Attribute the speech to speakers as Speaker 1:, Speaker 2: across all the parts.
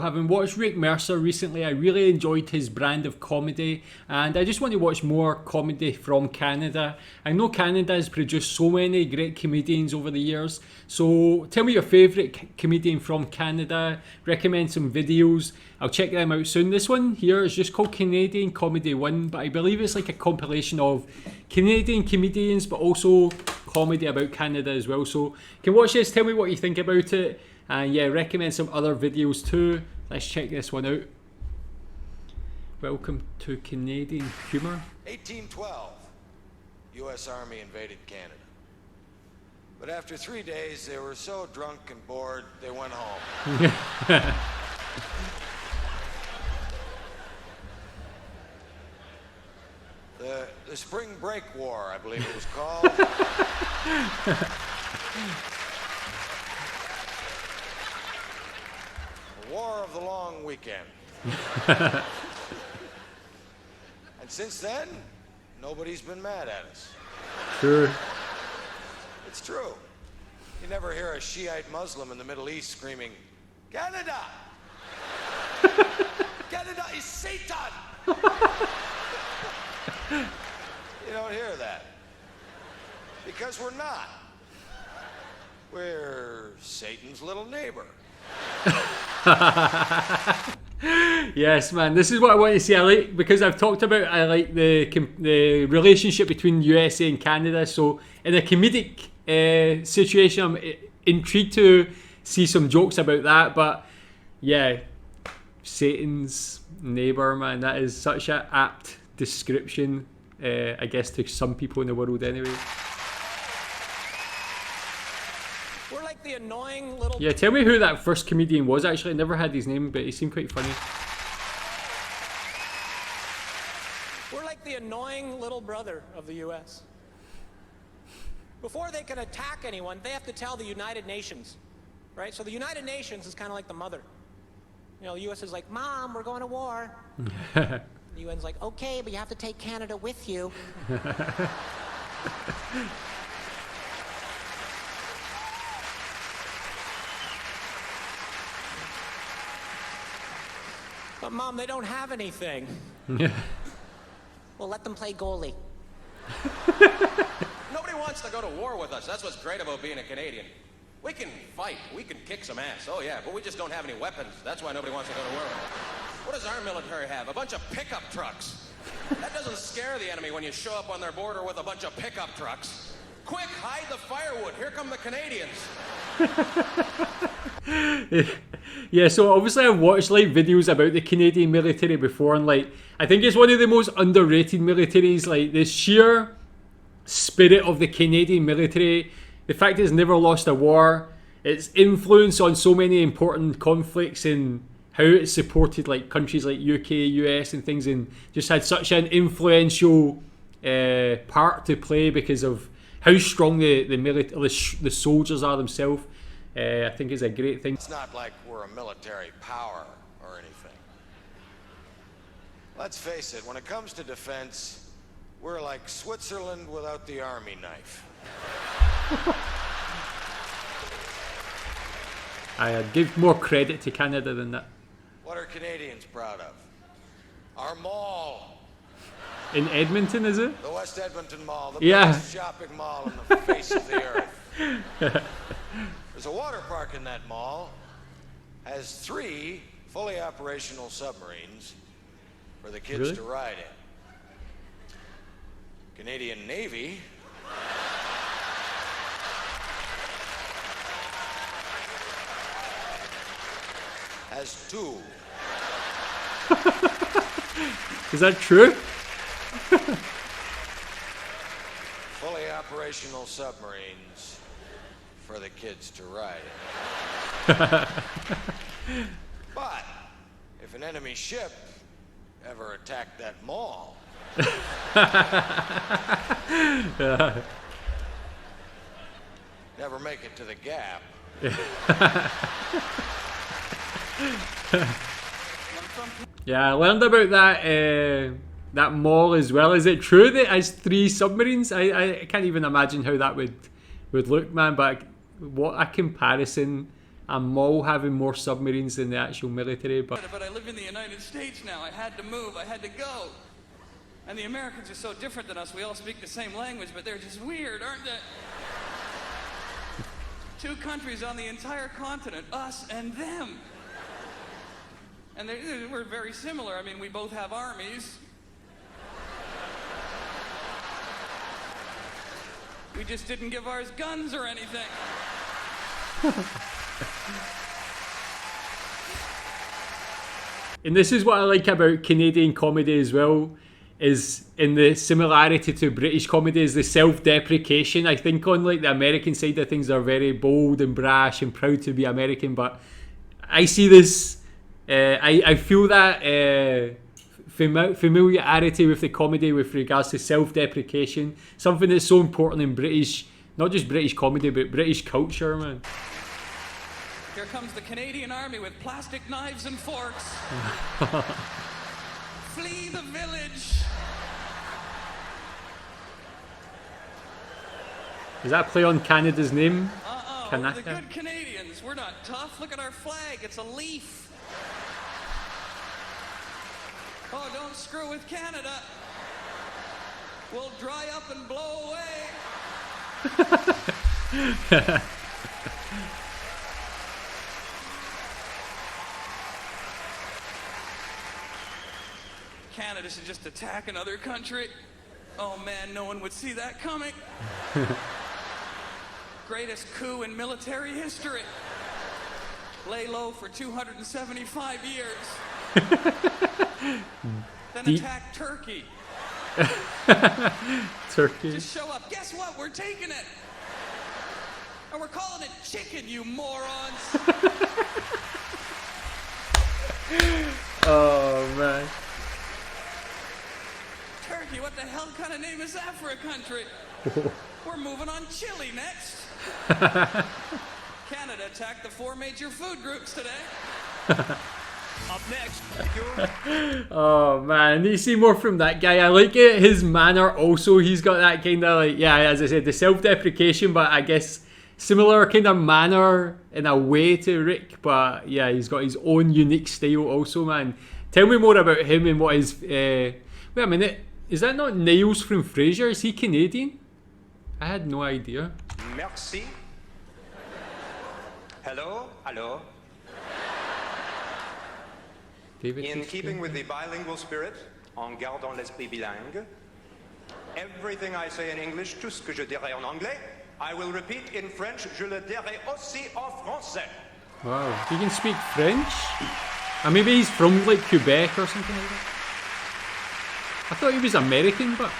Speaker 1: having watched Rick Mercer recently, I really enjoyed his brand of comedy, and I just want to watch more comedy from Canada. I know Canada has produced so many great comedians over the years, so tell me your favourite comedian from Canada, recommend some videos, I'll check them out soon. This one here is just called Canadian Comedy 1, but I believe it's like a compilation of Canadian comedians, but also comedy about Canada as well. So you can watch this, tell me what you think about it, and yeah, recommend some other videos too. Let's check this one out. Welcome to Canadian Humour.
Speaker 2: 1812, U.S. Army invaded Canada. But after 3 days, they were so drunk and bored, they went home. The Spring Break War, I believe it was called. The War of the Long Weekend. And since then, nobody's been mad at us.
Speaker 1: Sure.
Speaker 2: It's true. You never hear a Shiite Muslim in the Middle East screaming, "Canada! Canada is Satan!" You don't hear that. Because we're not. We're Satan's little neighbor.
Speaker 1: Yes, man, this is what I want to see. I like, because I've talked about, I like the relationship between USA and Canada. So in a comedic situation, I'm intrigued to see some jokes about that. But yeah, Satan's neighbor, man, that is such an apt description, I guess, to some people in the world anyway.
Speaker 3: We're like the annoying little...
Speaker 1: Yeah, tell me who that first comedian was. Actually, I never had his name, but he seemed quite funny.
Speaker 3: We're like the annoying little brother of the U.S. Before they can attack anyone, they have to tell the United Nations, right? So the United Nations is kind of like the mother. You know, the U.S. is like, "Mom, we're going to war." The UN's like, "Okay, but you have to take Canada with you." But Mom, they don't have anything. Well, let them play goalie.
Speaker 4: Nobody wants to go to war with us. That's what's great about being a Canadian. We can fight. We can kick some ass. Oh, yeah, but we just don't have any weapons. That's why nobody wants to go to war with us. What does our military have? A bunch of pickup trucks. That doesn't scare the enemy when you show up on their border with a bunch of pickup trucks. Quick, hide the firewood. Here come the Canadians.
Speaker 1: Yeah, so obviously I've watched like videos about the Canadian military before, and like I think it's one of the most underrated militaries. Like the sheer spirit of the Canadian military, the fact it's never lost a war, its influence on so many important conflicts, and how it's supported like countries like UK, US and things, and just had such an influential part to play because of how strong the soldiers are themselves. I think is a great thing.
Speaker 2: It's not like we're a military power or anything. Let's face it, when it comes to defense, we're like Switzerland without the army knife.
Speaker 1: I'd give more credit to Canada than that.
Speaker 2: What are Canadians proud of? Our mall.
Speaker 1: In Edmonton, is it?
Speaker 2: The West Edmonton Mall, the
Speaker 1: Yeah.
Speaker 2: biggest shopping mall on the face of the earth. There's a water park in that mall. Has 3 fully operational submarines for the kids
Speaker 1: Really?
Speaker 2: to ride in. Canadian Navy has 2.
Speaker 1: Is that true?
Speaker 2: Fully operational submarines for the kids to ride in. But if an enemy ship ever attacked that mall, never make it to the Gap.
Speaker 1: Yeah, I learned about that mall as well. Is it true that it has 3 submarines? I can't even imagine how that would look, man. But what a comparison a mall having more submarines than the actual military. But
Speaker 5: I live in the United States now. I had to move. I had to go. And the Americans are so different than us. We all speak the same language, but they're just weird, aren't they? Two countries on the entire continent, us and them. And we're very similar. I mean, we both have armies. We just didn't give ours guns or anything.
Speaker 1: And this is what I like about Canadian comedy as well, is in the similarity to British comedy is the self-deprecation. I think on like the American side of things, they're very bold and brash and proud to be American, but I see this, I feel that familiarity with the comedy with regards to self-deprecation, something that's so important in British, not just British comedy, but British culture, man.
Speaker 5: Here comes the Canadian Army with plastic knives and forks. Flee the village.
Speaker 1: Is that a play on Canada's name?
Speaker 5: We're the good Canadians. We're not tough. Look at our flag. It's a leaf. Oh, don't screw with Canada. We'll dry up and blow away. Canada should just attack another country. Oh man, no one would see that coming. Greatest coup in military history. Lay low for 275 years. Then attack Turkey.
Speaker 1: Turkey.
Speaker 5: Just show up. Guess what? We're taking it. And we're calling it chicken, you morons.
Speaker 1: Oh man.
Speaker 5: Turkey, what the hell kind of name is that for a country? We're moving on Chile next. Canada attacked the 4 major food groups today. Up next.
Speaker 1: Oh man, you see more from that guy. I like it. His manner also, he's got that kind of like, yeah, as I said, the self-deprecation, but I guess similar kind of manner in a way to Rick. But yeah, he's got his own unique style also, man. Tell me more about him and what his... wait a minute, is that not Niles from Frasier? Is he Canadian? I had no idea.
Speaker 6: Merci. Hello, hello.
Speaker 1: David
Speaker 6: In keeping with the bilingual spirit, en gardant l'esprit bilingue, everything I say in English, tout ce que je dirai en anglais, I will repeat in French, je le dirai aussi en français.
Speaker 1: Wow, he can speak French? Or maybe he's from like Quebec or something like that. I thought he was American, but...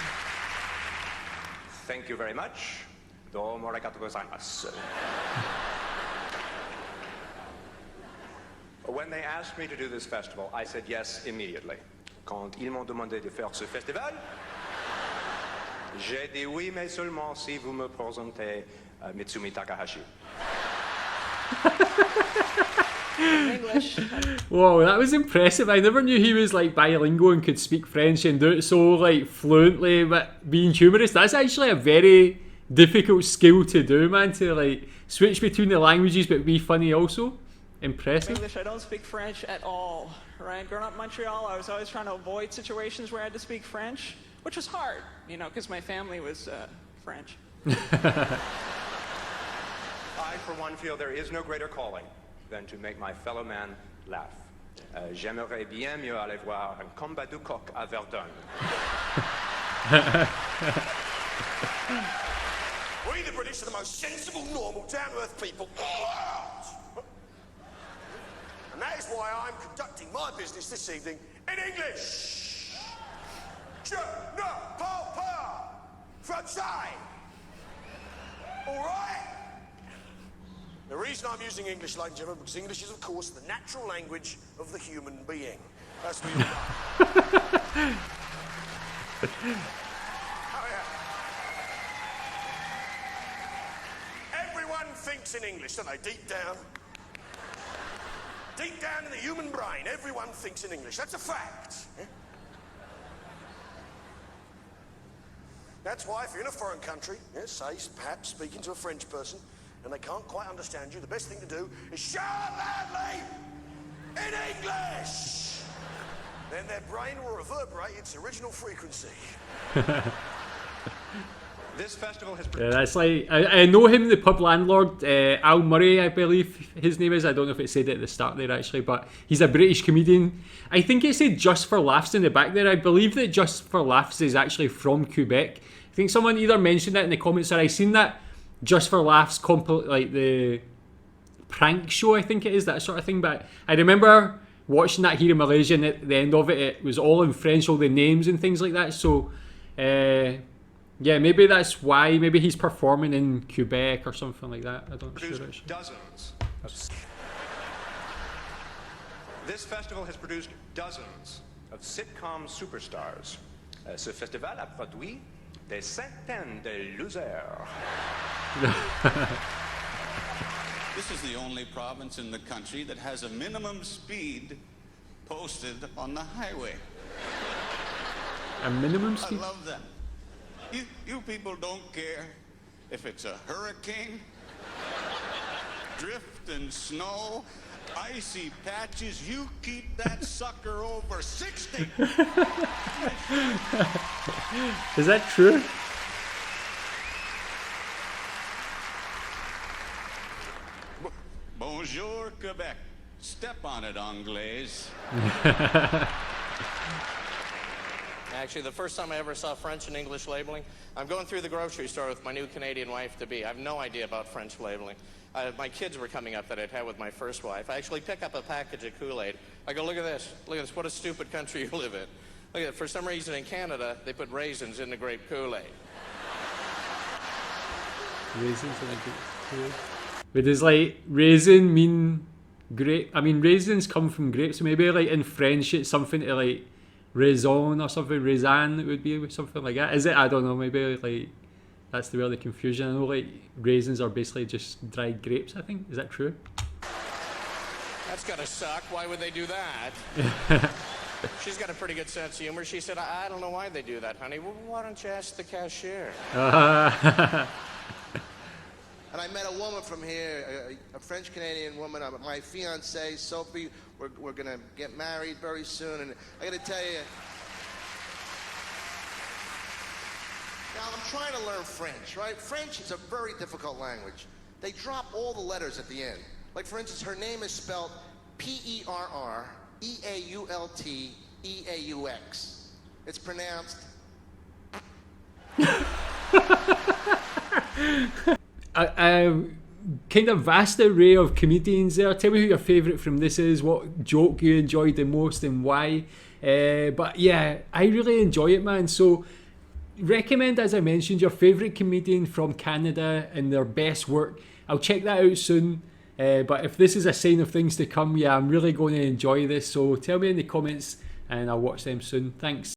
Speaker 6: Thank you very much. Domo arigatou gozaimasu. When they asked me to do this festival, I said yes immediately. Quand ils m'ont demandé de faire ce festival, j'ai dit oui, mais seulement si vous me présentez Mitsumi Takahashi.
Speaker 3: English.
Speaker 1: Whoa, that was impressive. I never knew he was like bilingual and could speak French and do it so like fluently, but being humorous, that's actually a very difficult skill to do, man, to like switch between the languages but be funny also. Impressive.
Speaker 7: English, I don't speak French at all, right? Growing up in Montreal, I was always trying to avoid situations where I had to speak French, which was hard, you know, because my family was French.
Speaker 6: I, for one, feel there is no greater calling than to make my fellow man laugh. J'aimerais bien mieux aller voir un combat du coq à Verdun.
Speaker 2: We, the British, are the most sensible, normal, down-to-earth people in the world. And that is why I'm conducting my business this evening in English. Je ne parle pas français. All right? The reason I'm using English, ladies and gentlemen, because English is, of course, the natural language of the human being. As we all know. Oh, yeah. Everyone thinks in English, don't they? Deep down. Deep down in the human brain, everyone thinks in English. That's a fact. Yeah? That's why if you're in a foreign country, say, perhaps speaking to a French person, and they can't quite understand you, the best thing to do is shout loudly in English. Then their brain will reverberate its original frequency.
Speaker 6: This festival has
Speaker 1: Yeah, that's like, I know him, the pub landlord, Al Murray, I believe his name is. I don't know if it said it at the start there actually, but he's a British comedian. I think it said Just for Laughs in the back there. I believe that Just for Laughs is actually from Quebec. I think someone either mentioned that in the comments or I seen that Just for Laughs, like the prank show, I think it is, that sort of thing. But I remember watching that here in Malaysia, and at the end of it, it was all in French, all the names and things like that. So, yeah, maybe that's why. Maybe he's performing in Quebec or something like that. I don't know. Sure,
Speaker 6: dozens. This festival has produced dozens of sitcom superstars. Ce festival a produit des centaines de losers.
Speaker 8: This is the only province in the country that has a minimum speed posted on the highway.
Speaker 1: A minimum speed?
Speaker 8: I love that. You people don't care if it's a hurricane, drift and snow, icy patches. You keep that sucker over 60.
Speaker 1: Is that true?
Speaker 8: Bonjour, Quebec. Step on it, Anglaise.
Speaker 4: Actually, the first time I ever saw French and English labeling, I'm going through the grocery store with my new Canadian wife-to-be. I have no idea about French labeling. My kids were coming up that I'd had with my first wife. I actually pick up a package of Kool-Aid. I go, look at this. Look at this. What a stupid country you live in. Look at it. For some reason in Canada, they put raisins in the grape Kool-Aid.
Speaker 1: Raisins in the grape Kool-Aid? But does like raisin mean grape? I mean, raisins come from grapes, so maybe like in French it's something to like raison or something, raisin it would be, something like that. Is it? I don't know, maybe like that's the where the confusion. I know like raisins are basically just dried grapes, I think. Is that true?
Speaker 4: That's gotta suck. Why would they do that? She's got a pretty good sense of humor. She said, I don't know why they do that, honey. Well, why don't you ask the cashier?
Speaker 9: And I met a woman from here, a French-Canadian woman, my fiancée, Sophie. We're going to get married very soon. And I got to tell you, now I'm trying to learn French, right? French is a very difficult language. They drop all the letters at the end. Like, for instance, her name is spelled P-E-R-R-E-A-U-L-T-E-A-U-X. It's pronounced...
Speaker 1: A kind of vast array of comedians there. Tell me who your favourite from this is, what joke you enjoyed the most and why. But yeah, I really enjoy it, man. So recommend, as I mentioned, your favourite comedian from Canada and their best work. I'll check that out soon. But if this is a sign of things to come, yeah, I'm really going to enjoy this. So tell me in the comments and I'll watch them soon. Thanks.